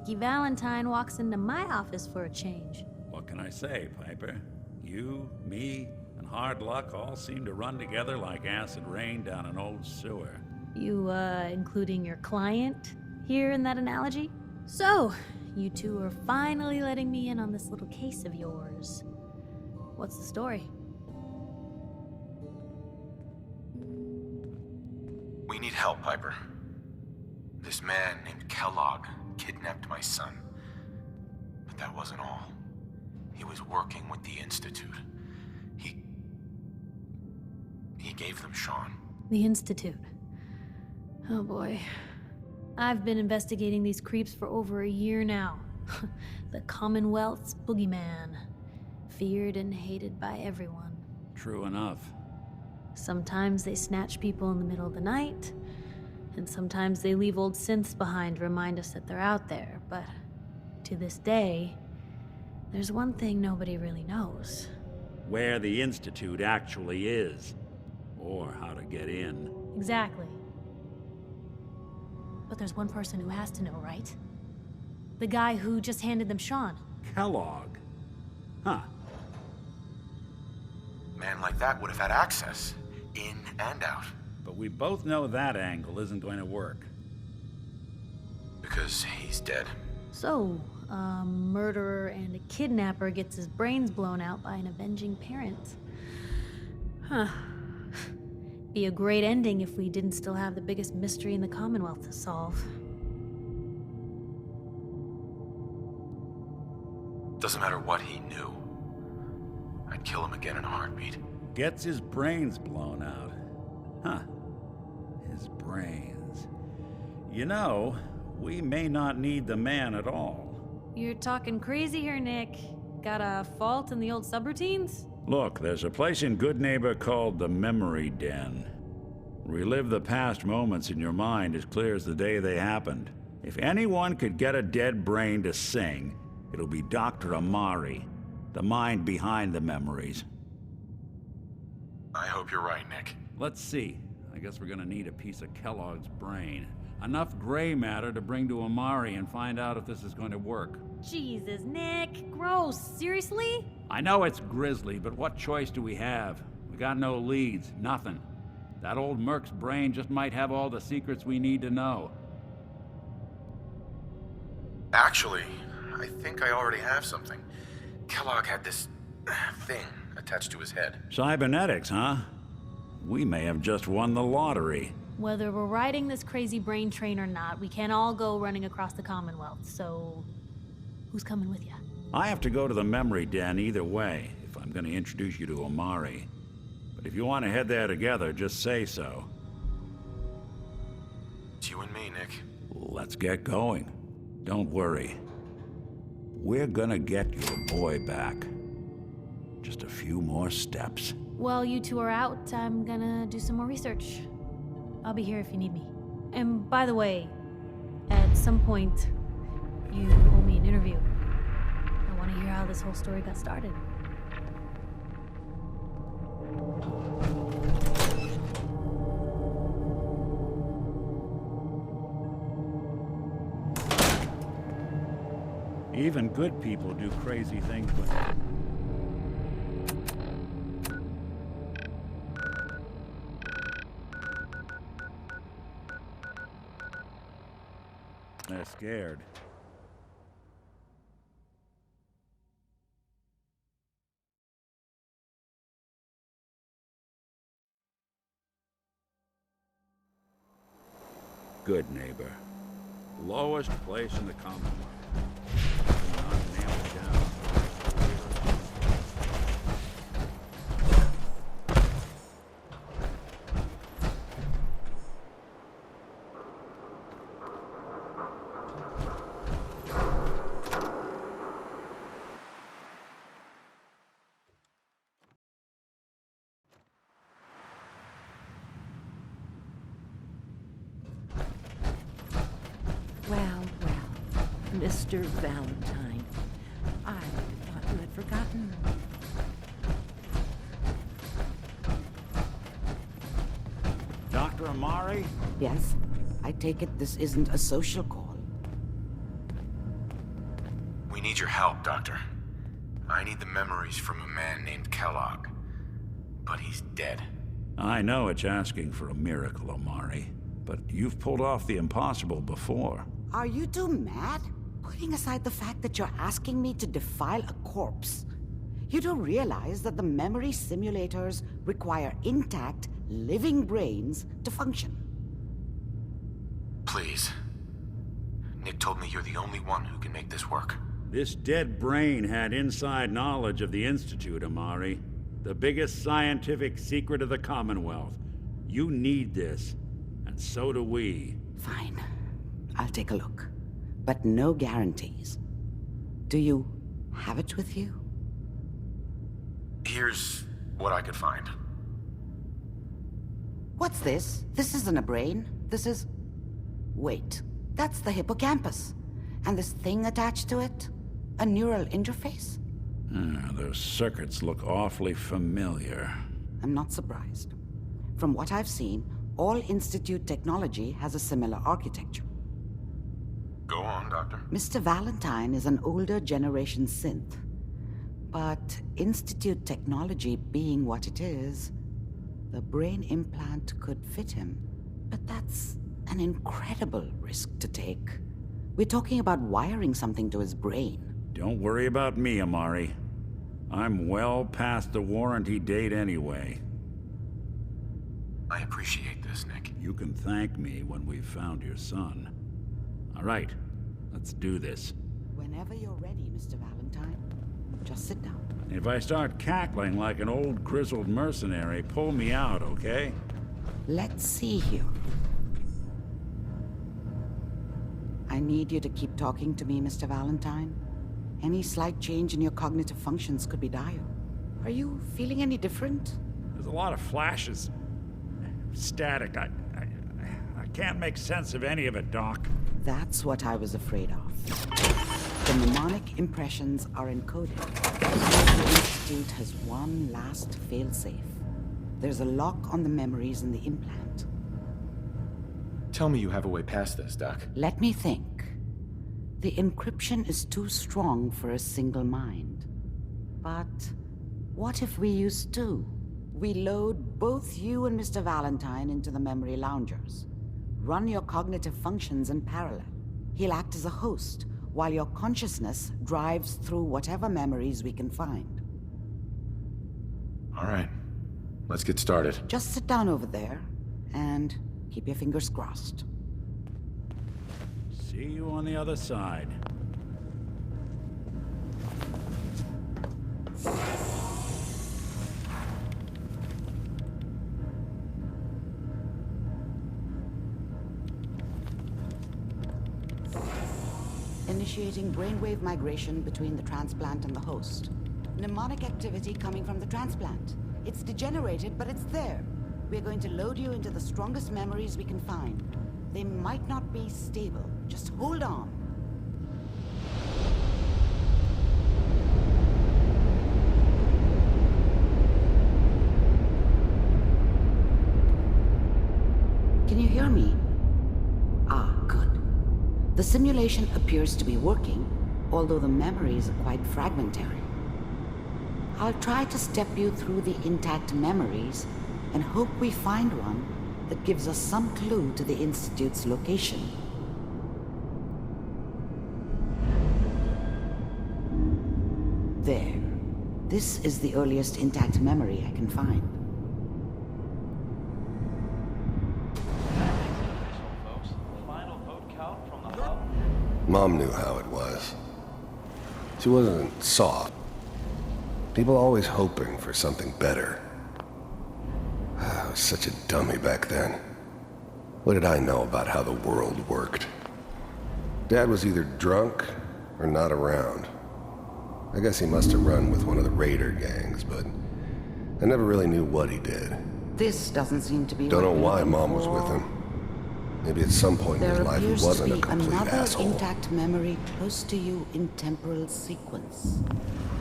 Dickie Valentine walks into my office for a change. What can I say, Piper? You, me, and hard luck all seem to run together like acid rain down an old sewer. You, including your client here in that analogy? So, you two are finally letting me in on this little case of yours. What's the story? We need help, Piper. This man named Kellogg kidnapped my son. But that wasn't all. He was working with the Institute. He gave them Sean. The Institute. Oh boy. I've been investigating these creeps for over a year now. The Commonwealth's boogeyman. Feared and hated by everyone. True enough. Sometimes they snatch people in the middle of the night, and sometimes they leave old synths behind to remind us that they're out there, but to this day, there's one thing nobody really knows. Where the Institute actually is. Or how to get in. Exactly. But there's one person who has to know, right? The guy who just handed them Sean. Kellogg. Huh. A man like that would have had access, in and out. But we both know that angle isn't going to work. Because he's dead. So, a murderer and a kidnapper gets his brains blown out by an avenging parent. Huh. Be a great ending if we didn't still have the biggest mystery in the Commonwealth to solve. Doesn't matter what he knew. I'd kill him again in a heartbeat. Gets his brains blown out. Huh. His brains. You know, we may not need the man at all. You're talking crazy here, Nick. Got a fault in the old subroutines? Look, there's a place in Goodneighbor called the Memory Den. Relive the past moments in your mind as clear as the day they happened. If anyone could get a dead brain to sing, it'll be Dr. Amari, the mind behind the memories. I hope you're right, Nick. Let's see. I guess we're gonna need a piece of Kellogg's brain. Enough gray matter to bring to Amari and find out if this is going to work. Jesus, Nick. Gross. Seriously? I know it's grisly, but what choice do we have? We got no leads, nothing. That old Merc's brain just might have all the secrets we need to know. Actually, I think I already have something. Kellogg had this thing attached to his head. Cybernetics, huh? We may have just won the lottery. Whether we're riding this crazy brain train or not, we can't all go running across the Commonwealth, so who's coming with you? I have to go to the Memory Den either way, if I'm going to introduce you to Amari. But if you want to head there together, just say so. It's you and me, Nick. Let's get going. Don't worry. We're gonna get your boy back. Just a few more steps. While you two are out, I'm gonna do some more research. I'll be here if you need me. And by the way, at some point, you owe me an interview. I want to hear how this whole story got started. Even good people do crazy things with They're scared. Goodneighbor. Lowest place in the Commonwealth. Not nail it down. Well, Mr. Valentine, I thought you had forgotten. Dr. Amari? Yes, I take it this isn't a social call. We need your help, Doctor. I need the memories from a man named Kellogg. But he's dead. I know it's asking for a miracle, Omari, but you've pulled off the impossible before. Are you two mad? Putting aside the fact that you're asking me to defile a corpse, you don't realize that the memory simulators require intact, living brains to function. Please. Nick told me you're the only one who can make this work. This dead brain had inside knowledge of the Institute, Omari. The biggest scientific secret of the Commonwealth. You need this, and so do we. Fine. I'll take a look. But no guarantees. Do you have it with you? Here's what I could find. What's this? This isn't a brain. This is... Wait. That's the hippocampus. And this thing attached to it? A neural interface? Those circuits look awfully familiar. I'm not surprised. From what I've seen, all Institute technology has a similar architecture. Go on, Doctor. Mr. Valentine is an older generation synth. But Institute technology being what it is, the brain implant could fit him. But that's an incredible risk to take. We're talking about wiring something to his brain. Don't worry about me, Omari. I'm well past the warranty date anyway. I appreciate this, Nick. You can thank me when we've found your son. All right, let's do this. Whenever you're ready, Mr. Valentine, just sit down. If I start cackling like an old grizzled mercenary, pull me out, okay? Let's see here. I need you to keep talking to me, Mr. Valentine. Any slight change in your cognitive functions could be dire. Are you feeling any different? There's a lot of flashes. Static. I can't make sense of any of it, Doc. That's what I was afraid of. The mnemonic impressions are encoded. The Institute has one last failsafe. There's a lock on the memories in the implant. Tell me you have a way past this, Doc. Let me think. The encryption is too strong for a single mind. But what if we use two? We load both you and Mr. Valentine into the memory loungers. Run your cognitive functions in parallel. He'll act as a host, while your consciousness drives through whatever memories we can find. All right. Let's get started. Just sit down over there, and keep your fingers crossed. See you on the other side. Initiating brainwave migration between the transplant and the host. Mnemonic activity coming from the transplant. It's degenerated, but it's there. We're going to load you into the strongest memories we can find. They might not be stable. Just hold on. Can you hear me? Ah, good. The simulation appears to be working, although the memories are quite fragmentary. I'll try to step you through the intact memories and hope we find one that gives us some clue to the Institute's location. There. This is the earliest intact memory I can find. Mom knew how it was. She wasn't soft. People always hoping for something better. I was such a dummy back then. What did I know about how the world worked? Dad was either drunk or not around. I guess he must have run with one of the raider gangs, but I never really knew what he did. This doesn't seem to be. Don't know what why you're Mom was looking with for. him. Maybe at some point in his life he wasn't a complete There appears to be another asshole. intact memory close to you in temporal sequence.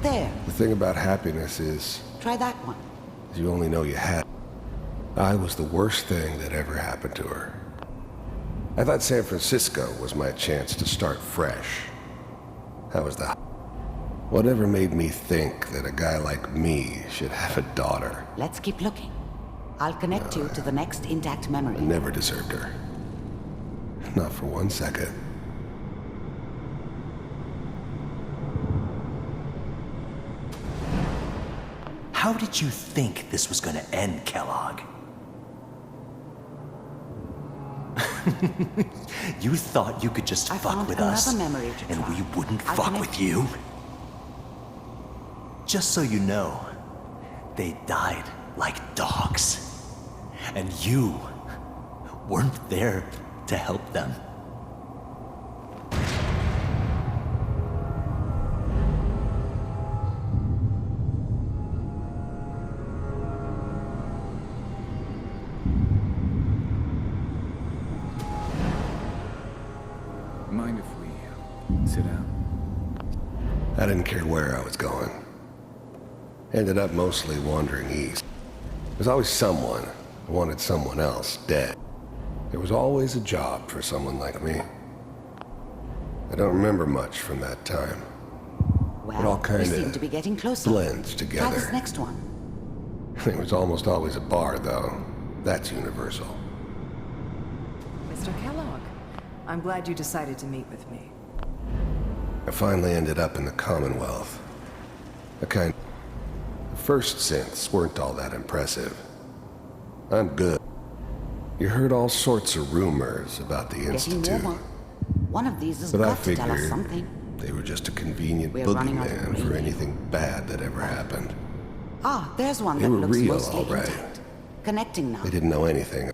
There. The thing about happiness is Try that one. you only know you had. I was the worst thing that ever happened to her. I thought San Francisco was my chance to start fresh. How was that? Whatever made me think that a guy like me should have a daughter? Let's keep looking. I'll connect you to the next intact memory. I never deserved her. Not for 1 second. How did you think this was gonna end, Kellogg? You thought you could just I fuck found with us, another memory to and try. we wouldn't I'll fuck connect with you? Just so you know, they died like dogs. And you weren't there to help them. Mind if we sit down? I didn't care where I was going. Ended up mostly wandering east. There's always someone who wanted someone else dead. There was always a job for someone like me. I don't remember much from that time. Well, It all we kinda seem to be getting closer. blends Try together. this next one. There was almost always a bar, though. That's universal. Mr. Kellogg, I'm glad you decided to meet with me. I finally ended up in the Commonwealth. The first synths weren't all that impressive. I'm good. You heard all sorts of rumors about the Getting Institute, warmer. One of these has but I got to tell us figured something. they were just a convenient We're running out of boogeyman for radio. anything bad that ever happened. Ah, there's one They that were looks real, mostly all right. intact. Connecting now. They didn't know anything.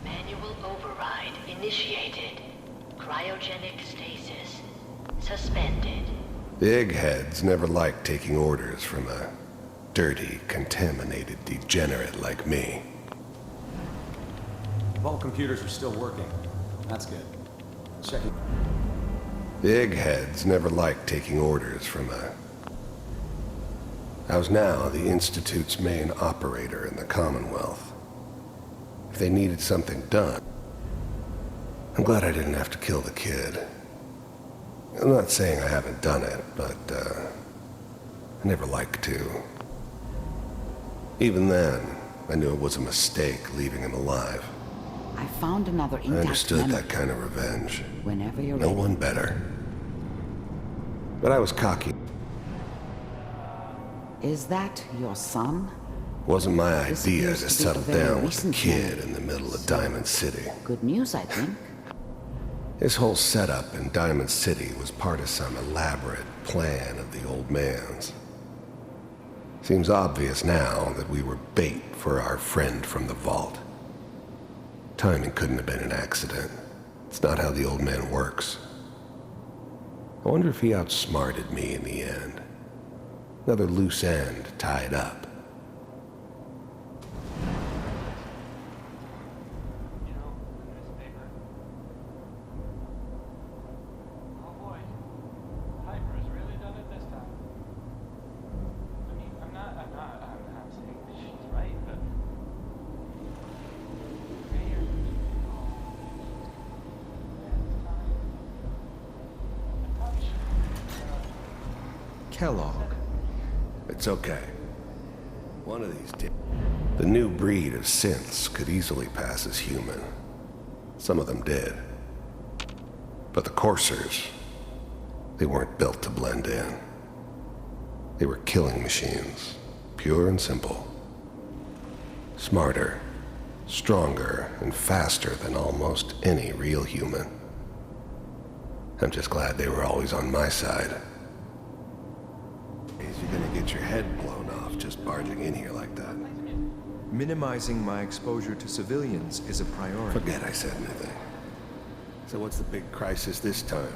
Manual override initiated. Cryogenic stasis suspended. The eggheads never liked taking orders from a dirty, contaminated degenerate like me. All computers are still working. That's good. Checking. The eggheads never liked taking orders from a... I was now the Institute's main operator in the Commonwealth. If they needed something done... I'm glad I didn't have to kill the kid. I'm not saying I haven't done it, but, I never liked to. Even then, I knew it was a mistake leaving him alive. I found another I intact understood memory. that kind of revenge. Whenever you're No ready. one better. But I was cocky. Is that your son? Wasn't my This idea appears to to be settle a very down with a recent kid memory. in the middle of Diamond City. Good news, I think. His whole setup in Diamond City was part of some elaborate plan of the old man's. Seems obvious now that we were bait for our friend from the vault. Timing couldn't have been an accident. It's not how the old man works. I wonder if he outsmarted me in the end. Another loose end tied up. Kellogg. It's okay. One of these days, the new breed of synths could easily pass as human. Some of them did. But the coursers, they weren't built to blend in. They were killing machines, pure and simple. Smarter, stronger, and faster than almost any real human. I'm just glad they were always on my side. You're gonna get your head blown off just barging in here like that. Minimizing my exposure to civilians is a priority. Forget I said anything. So what's the big crisis this time?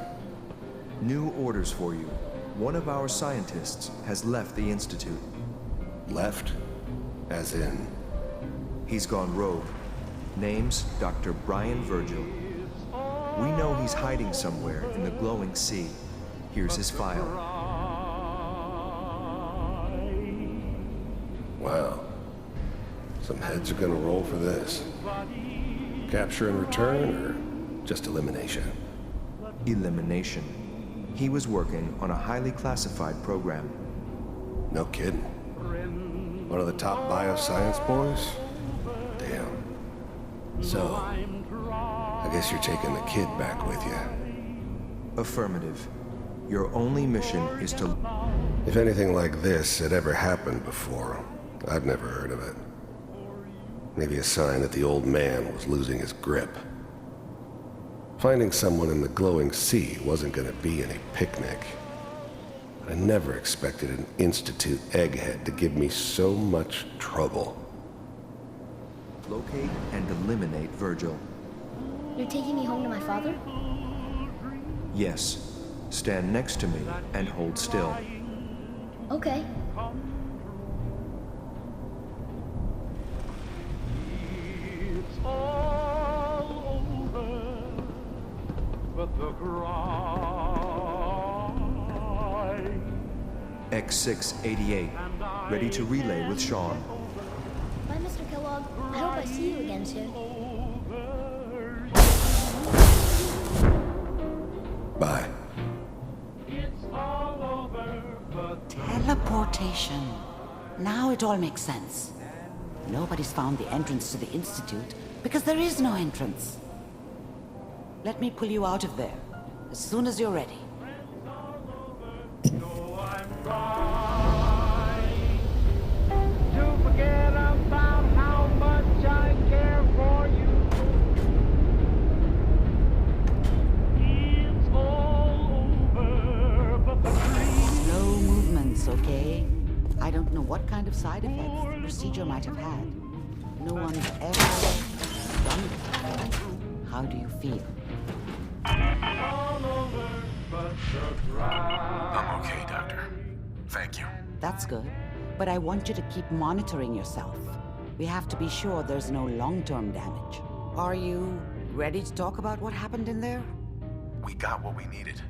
New orders for you. One of our scientists has left the Institute. Left? As in? He's gone rogue. Name's Dr. Brian Virgil. We know he's hiding somewhere in the glowing sea. Here's his file. Wow. Some heads are gonna roll for this. Capture and return, or just elimination? Elimination. He was working on a highly classified program. No kidding. One of the top bioscience boys? Damn. So, I guess you're taking the kid back with you. Affirmative. Your only mission is to... If anything like this had ever happened before, I'd never heard of it. Maybe a sign that the old man was losing his grip. Finding someone in the glowing sea wasn't gonna be any picnic. I never expected an Institute egghead to give me so much trouble. Locate and eliminate Virgil. You're taking me home to my father? Yes. Stand next to me and hold still. Okay. X688, ready to relay with Sean. Bye, Mr. Kellogg. I hope I see you again soon. Bye. Teleportation. Now it all makes sense. Nobody's found the entrance to the Institute because there is no entrance. Let me pull you out of there as soon as you're ready. No movements, okay? I don't know what kind of side effects the procedure might have had. No one's ever done it. How do you feel? I'm okay, Doctor. Thank you. That's good. But I want you to keep monitoring yourself. We have to be sure there's no long-term damage. Are you ready to talk about what happened in there? We got what we needed.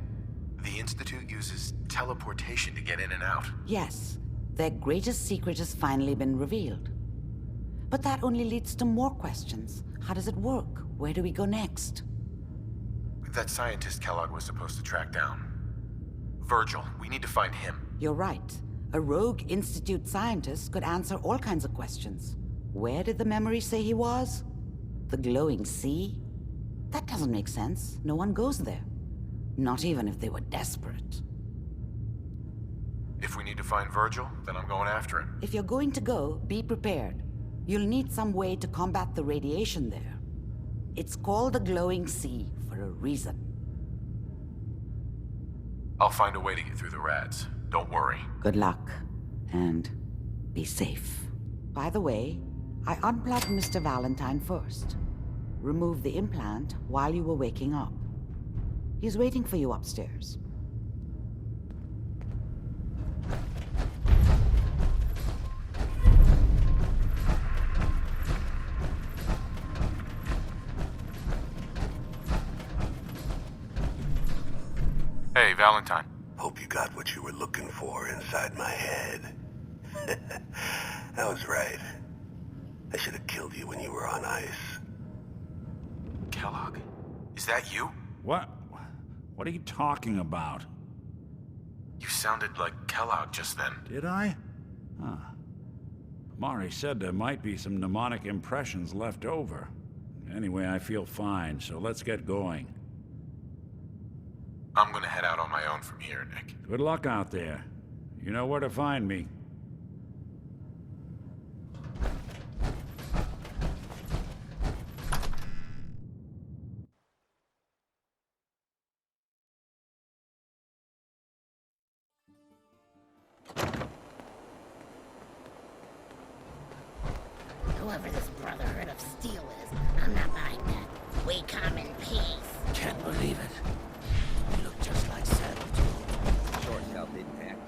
The Institute uses teleportation to get in and out. Yes. Their greatest secret has finally been revealed. But that only leads to more questions. How does it work? Where do we go next? That scientist Kellogg was supposed to track down. Virgil, we need to find him. You're right. A rogue Institute scientist could answer all kinds of questions. Where did the memory say he was? The glowing sea? That doesn't make sense. No one goes there. Not even if they were desperate. If we need to find Virgil, then I'm going after him. If you're going to go, be prepared. You'll need some way to combat the radiation there. It's called the glowing sea for a reason. I'll find a way to get through the rads. Don't worry. Good luck, and be safe. By the way, I unplugged Mr. Valentine first. Removed the implant while you were waking up. He's waiting for you upstairs. Hey, Valentine. Hope you got what you were looking for inside my head. I was right. I should have killed you when you were on ice. Kellogg? Is that you? What? What are you talking about? You sounded like Kellogg just then. Did I? Huh. Mari said there might be some mnemonic impressions left over. Anyway, I feel fine, so let's get going. I'm gonna head out on my own from here, Nick. Good luck out there. You know where to find me. Whoever this Brotherhood of Steel is, I'm not buying that. We come in peace. Can't believe it. You look just like Saddleton. Short shelf intact.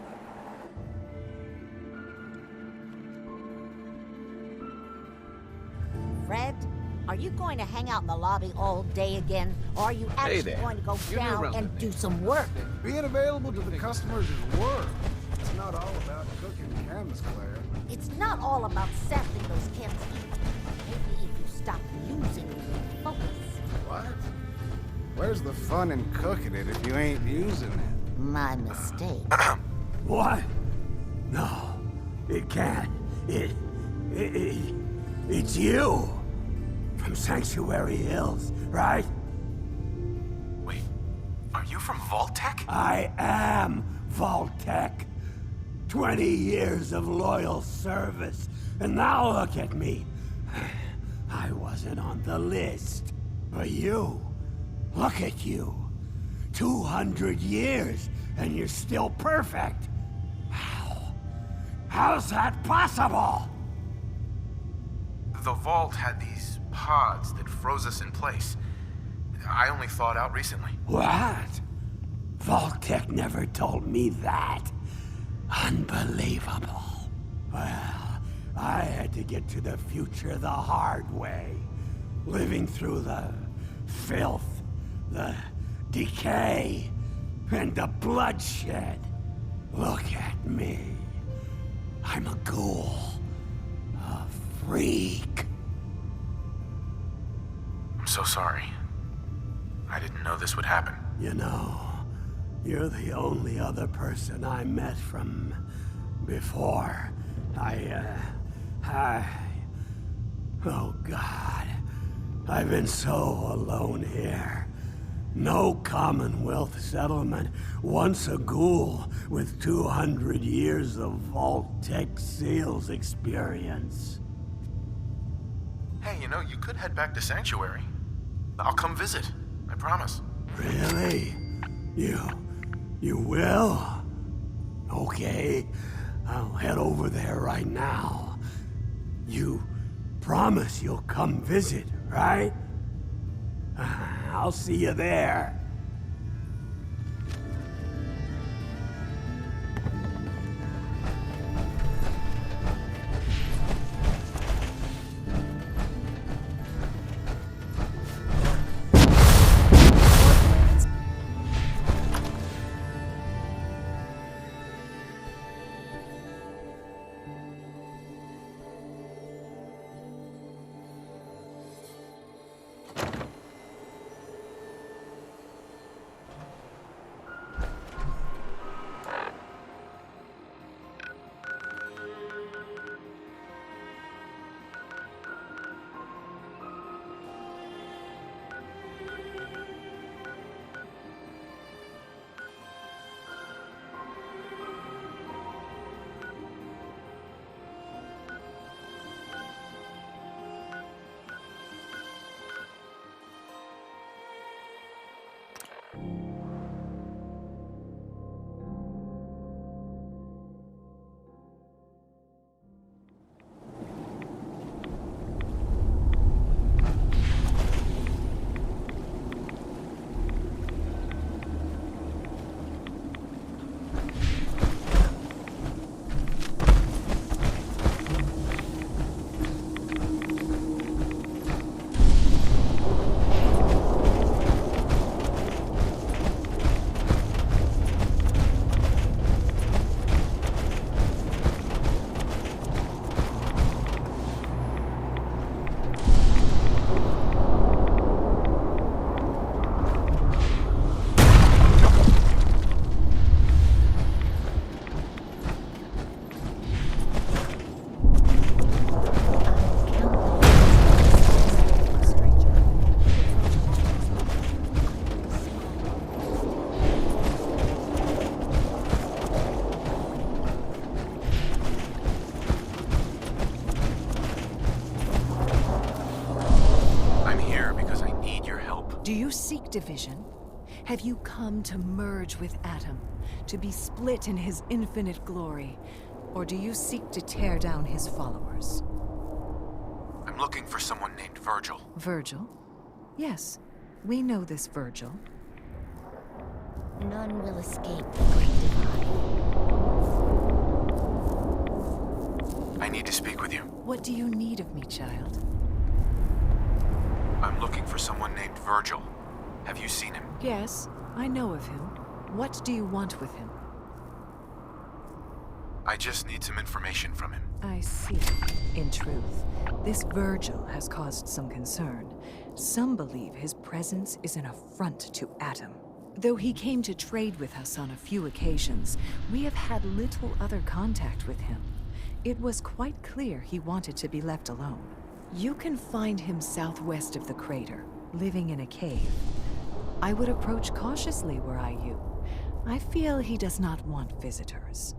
Fred, are you going to hang out in the lobby all day again? Or are you actually there. going to go Give me a down run and with do me. some work? Being available to the customers is work. It's not all about cooking cans, Claire. It's not all about sampling those cans. Maybe if you stop using it, you'll focus. What? Where's the fun in cooking it if you ain't using it? My mistake. What? No, it can't. It's you. From Sanctuary Hills, right? Wait, are you from Vault-Tec? I am Vault-Tec. 20 years of loyal service, and now look at me. I wasn't on the list. But you, look at you. 200 years, and you're still perfect. How's that possible? The Vault had these pods that froze us in place. I only thawed out recently. What? Vault-Tec never told me that. Unbelievable. Well, I had to get to the future the hard way. Living through the filth, the decay, and the bloodshed. Look at me. I'm a ghoul. A freak. I'm so sorry. I didn't know this would happen. You know, you're the only other person I met from before. Oh God. I've been so alone here. No Commonwealth settlement, once a ghoul with 200 years of Vault-Tec sales experience. Hey, you know, you could head back to Sanctuary. I'll come visit. I promise. Really? You will? Okay, I'll head over there right now. You promise you'll come visit, right? I'll see you there. Do you seek division? Have you come to merge with Atom, to be split in his infinite glory? Or do you seek to tear down his followers? I'm looking for someone named Virgil. Virgil? Yes, we know this Virgil. None will escape the Great Divide. I need to speak with you. What do you need of me, child? I'm looking for someone named Virgil. Have you seen him? Yes, I know of him. What do you want with him? I just need some information from him. I see. In truth, this Virgil has caused some concern. Some believe his presence is an affront to Atom. Though he came to trade with us on a few occasions, we have had little other contact with him. It was quite clear he wanted to be left alone. You can find him southwest of the crater, living in a cave. I would approach cautiously were I you. I feel he does not want visitors.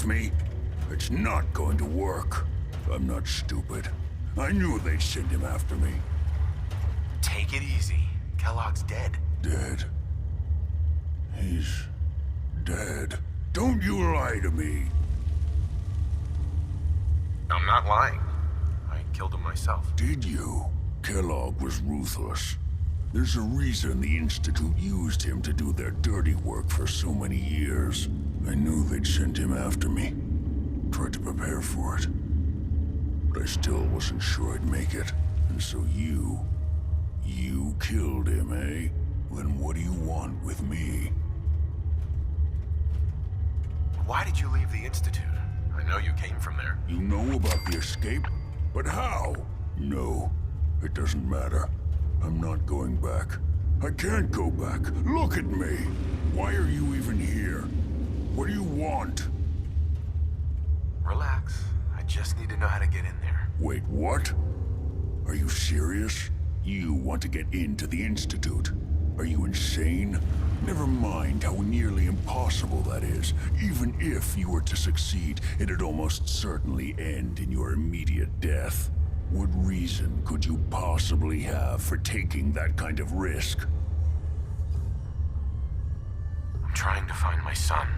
Me? It's not going to work. I'm not stupid. I knew they'd send him after me. Take it easy. Kellogg's dead. Dead? He's dead. Don't you lie to me. I'm not lying. I killed him myself. Did you? Kellogg was ruthless. There's a reason the Institute used him to do their dirty work for so many years. I knew they'd send him after me. Tried to prepare for it. But I still wasn't sure I'd make it. And so you killed him, eh? Then what do you want with me? Why did you leave the Institute? I know you came from there. You know about the escape? But how? No, it doesn't matter. I'm not going back. I can't go back. Look at me. Why are you even here? What do you want? Relax. I just need to know how to get in there. Wait, what? Are you serious? You want to get into the Institute? Are you insane? Never mind how nearly impossible that is. Even if you were to succeed, it'd almost certainly end in your immediate death. What reason could you possibly have for taking that kind of risk? I'm trying to find my son.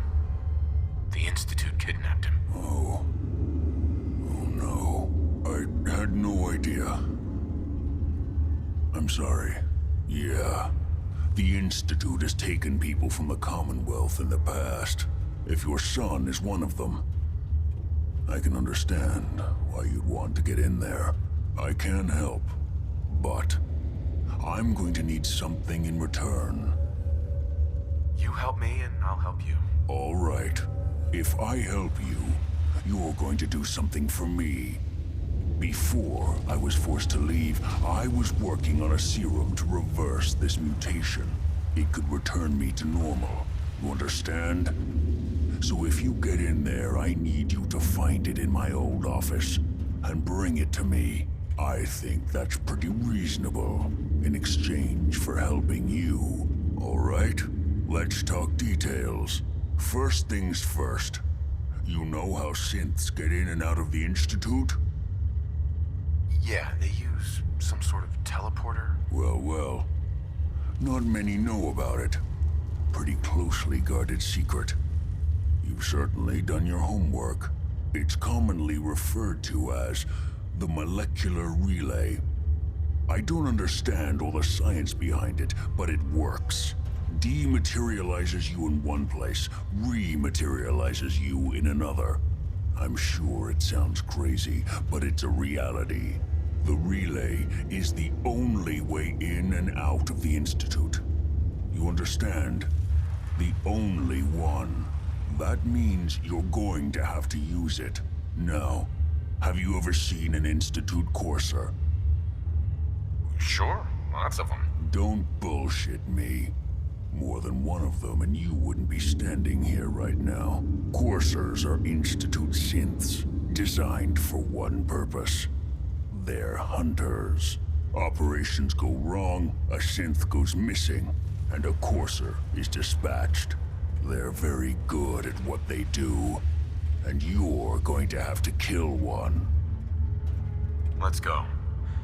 The Institute kidnapped him. Oh no. I had no idea. I'm sorry. Yeah. The Institute has taken people from the Commonwealth in the past. If your son is one of them, I can understand why you'd want to get in there. I can help, but I'm going to need something in return. You help me and I'll help you. All right. If I help you, you're going to do something for me. Before I was forced to leave, I was working on a serum to reverse this mutation. It could return me to normal. You understand? So if you get in there, I need you to find it in my old office and bring it to me. I think that's pretty reasonable in exchange for helping you. All right? Let's talk details. First things first. You know how synths get in and out of the Institute? Yeah, they use some sort of teleporter. Well. Not many know about it. Pretty closely guarded secret. You've certainly done your homework. It's commonly referred to as the molecular relay. I don't understand all the science behind it, but it works. Dematerializes you in one place, rematerializes you in another. I'm sure it sounds crazy, but it's a reality. The relay is the only way in and out of the Institute. You understand? The only one. That means you're going to have to use it. Now, have you ever seen an Institute courser? Sure, lots of them. Don't bullshit me. More than one of them, and you wouldn't be standing here right now. Coursers are Institute synths, designed for one purpose. They're hunters. Operations go wrong, a synth goes missing, and a courser is dispatched. They're very good at what they do, and you're going to have to kill one. Let's go.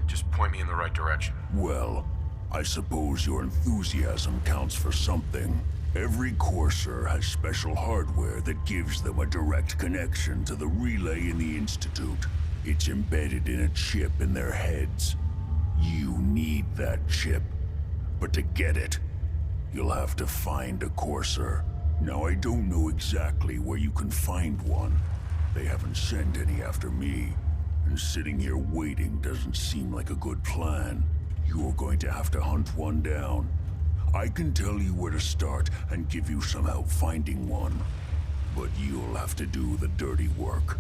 Just point me in the right direction. Well, I suppose your enthusiasm counts for something. Every courser has special hardware that gives them a direct connection to the relay in the Institute. It's embedded in a chip in their heads. You need that chip. But to get it, you'll have to find a courser. Now, I don't know exactly where you can find one. They haven't sent any after me. And sitting here waiting doesn't seem like a good plan. You're going to have to hunt one down. I can tell you where to start and give you some help finding one. But you'll have to do the dirty work.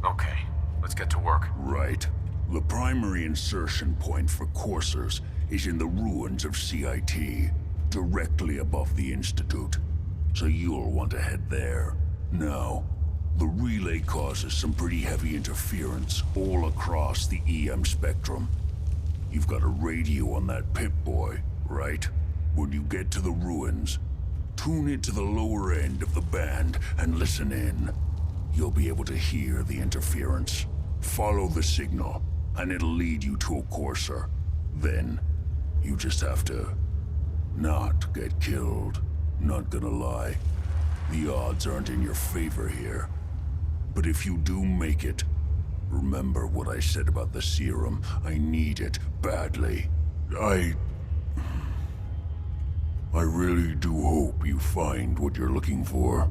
Okay, let's get to work. Right. The primary insertion point for coursers is in the ruins of CIT, directly above the Institute. So you'll want to head there. Now, the relay causes some pretty heavy interference all across the EM spectrum. You've got a radio on that Pip-Boy, right? When you get to the ruins, tune it to the lower end of the band and listen in. You'll be able to hear the interference. Follow the signal, and it'll lead you to a courser. Then, you just have to not get killed. Not gonna lie, the odds aren't in your favor here. But if you do make it, remember what I said about the serum. I need it badly. I really do hope you find what you're looking for.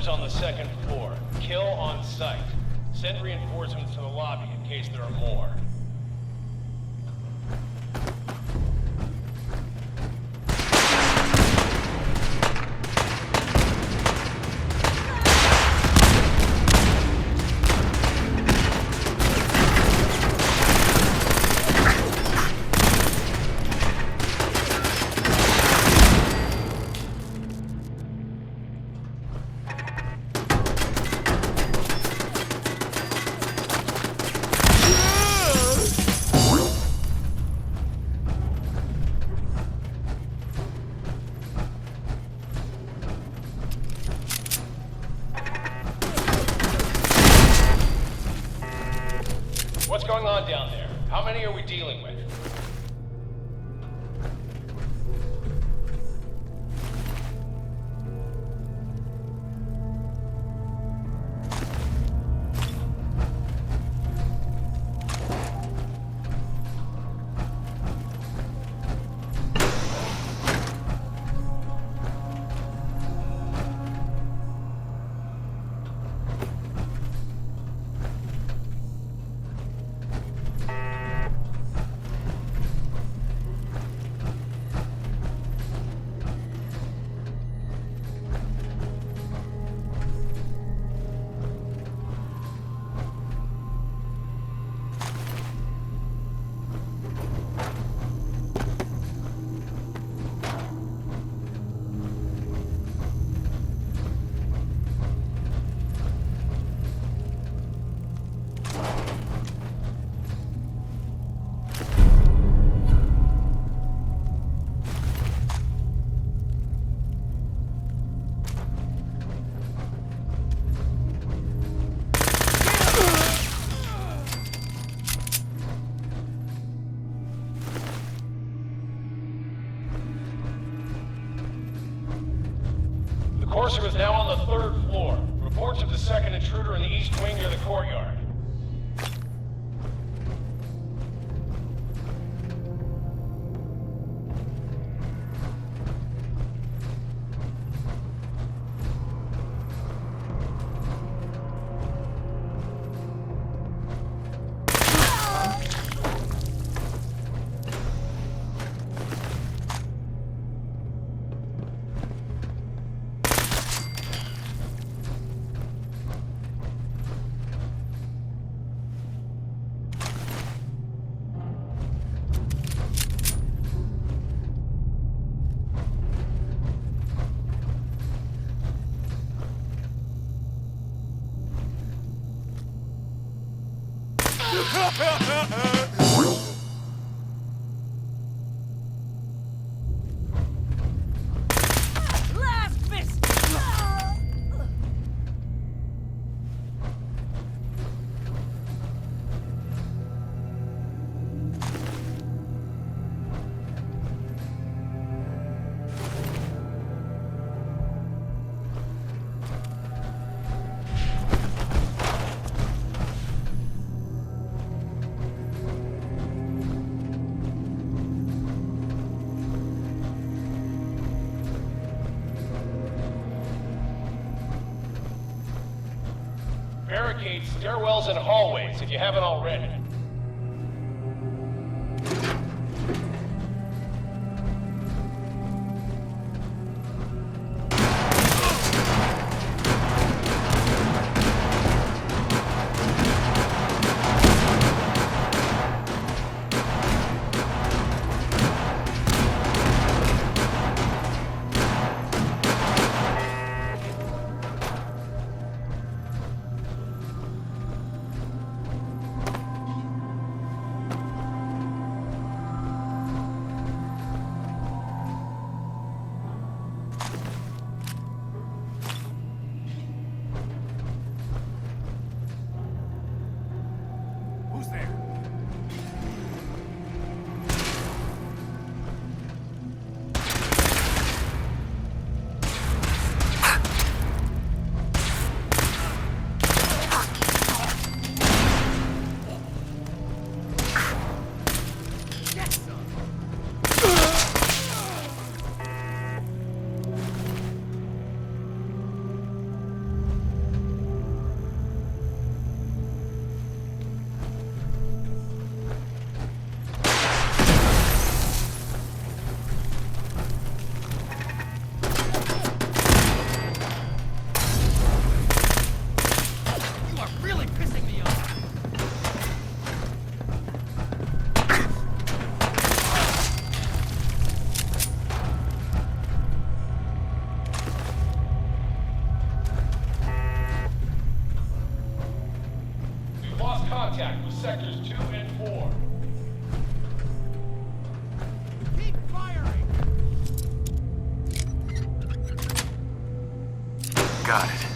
quarters on the second floor. Kill on sight. Send reinforcements to the lobby in case there are more. What's going on down there? How many are we dealing with? Courser is now on the 3rd floor. Reports of the second intruder in the east wing near the courtyard. Barricades, stairwells, and hallways if you haven't already. contact with sectors 2 and 4. Keep firing! Got it.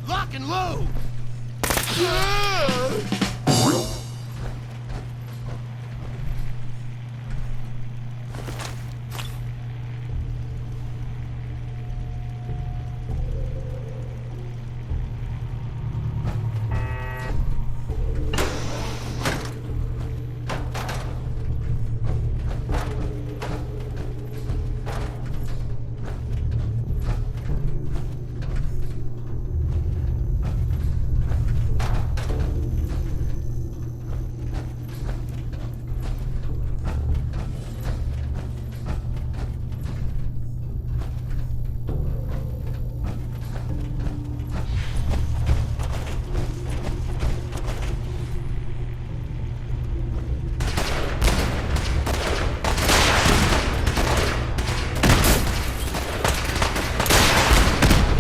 Lock and load!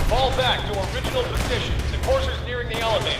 Fall back to original positions. The courser's nearing the elevator.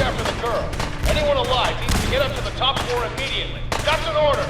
After the girl. Anyone alive needs to get up to the top floor immediately. That's an order!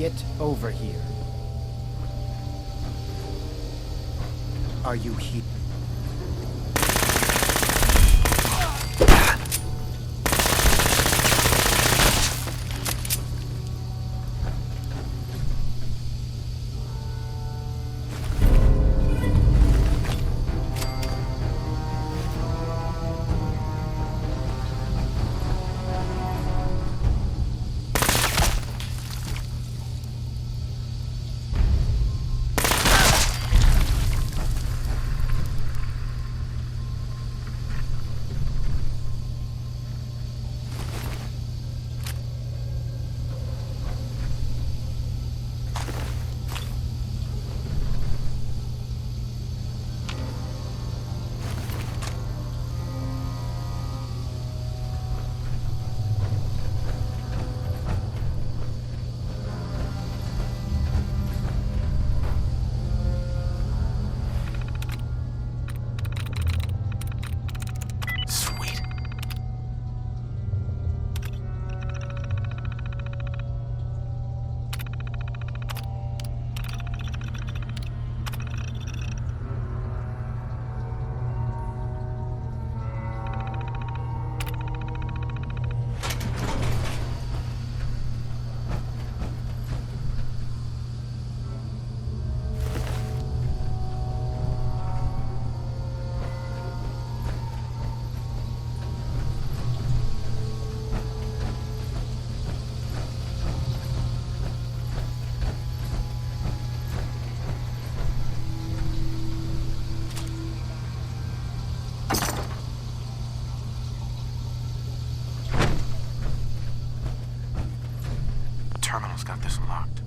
Get over here. Are you here? Terminal's got this locked.